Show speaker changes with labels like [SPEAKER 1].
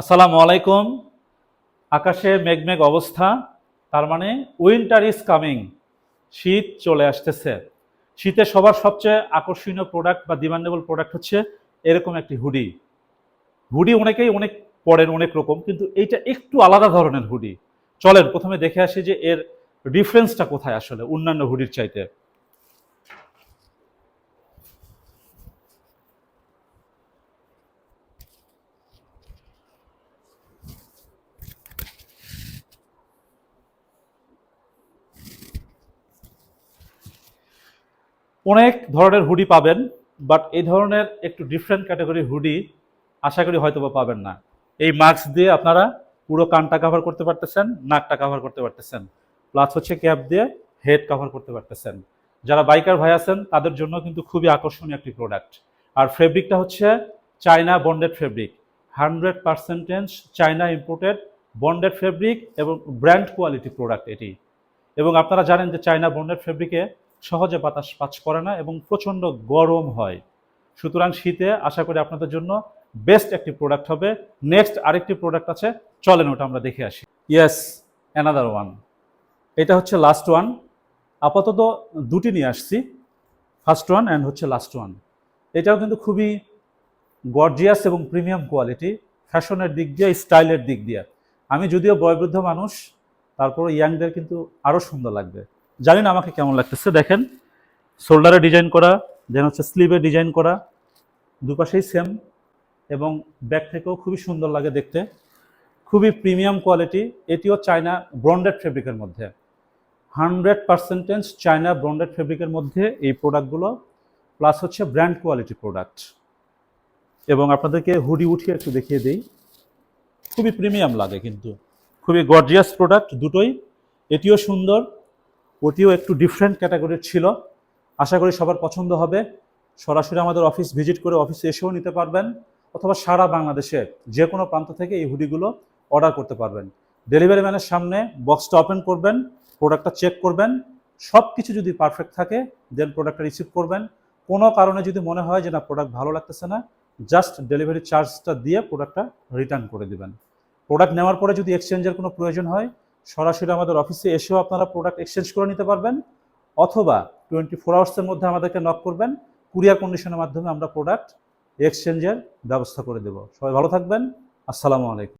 [SPEAKER 1] আসসালামু আলাইকুম। আকাশে মেঘমেঘ অবস্থা, তার মানে উইন্টার ইজ কামিং। শীত চলে আসতেছে। শীতে সবার সবচেয়ে আকর্ষণীয় প্রোডাক্ট বা ডিমান্ডেবল প্রোডাক্ট হচ্ছে এরকম একটি হুডি। হুডি অনেকেই অনেক পরেন অনেক রকম, কিন্তু এইটা একটু আলাদা ধরনের হুডি। চলেন প্রথমে দেখে আসি যে এর ডিফারেন্সটা কোথায় আসলে অন্যান্য হুডির চাইতে। অনেক ধরনের হুডি পাবেন, বাট এই ধরনের একটু ডিফারেন্ট ক্যাটাগরির হুডি আশা করি হয়তো বা পাবেন না। এই মাস্ক দিয়ে আপনারা পুরো কানটা কভার করতে পারতেছেন, নাকটা কভার করতে পারতেছেন, প্লাস হচ্ছে ক্যাপ দিয়ে হেড কভার করতে পারতেছেন। যারা বাইকার ভাই আছেন তাদের জন্য কিন্তু খুবই আকর্ষণীয় একটি প্রোডাক্ট। আর ফেব্রিকটা হচ্ছে China bonded fabric, 100% China imported bonded fabric এবং ব্র্যান্ড কোয়ালিটি প্রোডাক্ট এটি। এবং আপনারা জানেন যে চায়না বন্ডেড ফেব্রিকে সহজে বাতাস পাস করে না এবং প্রচণ্ড গরম হয়। সুতরাং শীতে আশা করি আপনাদের জন্য বেস্ট একটি প্রোডাক্ট হবে। নেক্সট আরেকটি প্রোডাক্ট আছে, চলেন ওটা আমরা দেখে আসি। Yes, another one. এটা হচ্ছে লাস্ট ওয়ান। আপাতত দুটি নিয়ে আসছি, ফার্স্ট ওয়ান অ্যান্ড হচ্ছে লাস্ট ওয়ান। এটাও কিন্তু খুবই গর্জিয়াস এবং প্রিমিয়াম কোয়ালিটি, ফ্যাশনের দিক দিয়ে, স্টাইলের দিক দিয়ে। আমি যদিও বয়োবৃদ্ধ মানুষ, তারপরে ইয়াংদের কিন্তু আরও সুন্দর লাগবে। জানি না আমাকে কেমন লাগতেছে। দেখেন, শোল্ডারে ডিজাইন করা, দেন হচ্ছে স্লিভে ডিজাইন করা, দুপাশেই সেম, এবং ব্যাক থেকেও খুবই সুন্দর লাগে দেখতে। খুবই প্রিমিয়াম কোয়ালিটি। এটিও চায়না ব্রন্ডেড ফেব্রিকের মধ্যে, 100% চায়না ব্রন্ডেড ফেব্রিকের মধ্যে এই প্রোডাক্টগুলো, প্লাস হচ্ছে ব্র্যান্ড কোয়ালিটি প্রোডাক্ট। এবং আপনাদেরকে হুডি উঠিয়ে একটু দেখিয়ে দিই, খুবই প্রিমিয়াম লাগে কিন্তু, খুবই গর্জিয়াস প্রোডাক্ট দুটোই। এটিও সুন্দর, ওটিও একটু ডিফারেন্ট ক্যাটাগরির ছিল। আশা করি সবার পছন্দ হবে। সরাসরি আমাদের অফিস ভিজিট করে অফিসে এসেও নিতে পারবেন, অথবা সারা বাংলাদেশে যে কোনো প্রান্ত থেকে এই হুডিগুলো অর্ডার করতে পারবেন। ডেলিভারি ম্যানের সামনে বক্সটা ওপেন করবেন, প্রোডাক্টটা চেক করবেন, সব কিছু যদি পারফেক্ট থাকে দেন প্রোডাক্টটা রিসিভ করবেন। কোনো কারণে যদি মনে হয় যে না প্রোডাক্ট ভালো লাগতেছে না, জাস্ট ডেলিভারি চার্জটা দিয়ে প্রোডাক্টটা রিটার্ন করে দেবেন। প্রোডাক্ট নেওয়ার পরে যদি এক্সচেঞ্জের কোনো প্রয়োজন হয়, সরাসরি আমাদের অফিসে এসেও আপনারা প্রোডাক্ট এক্সচেঞ্জ করে নিতে পারবেন, অথবা 24 আওয়ার্সের মধ্যে আমাদেরকে নক করবেন। কুরিয়ার কন্ডিশনের মাধ্যমে আমরা প্রোডাক্ট এক্সচেঞ্জের ব্যবস্থা করে দেব। সবাই ভালো থাকবেন। আসসালামু আলাইকুম।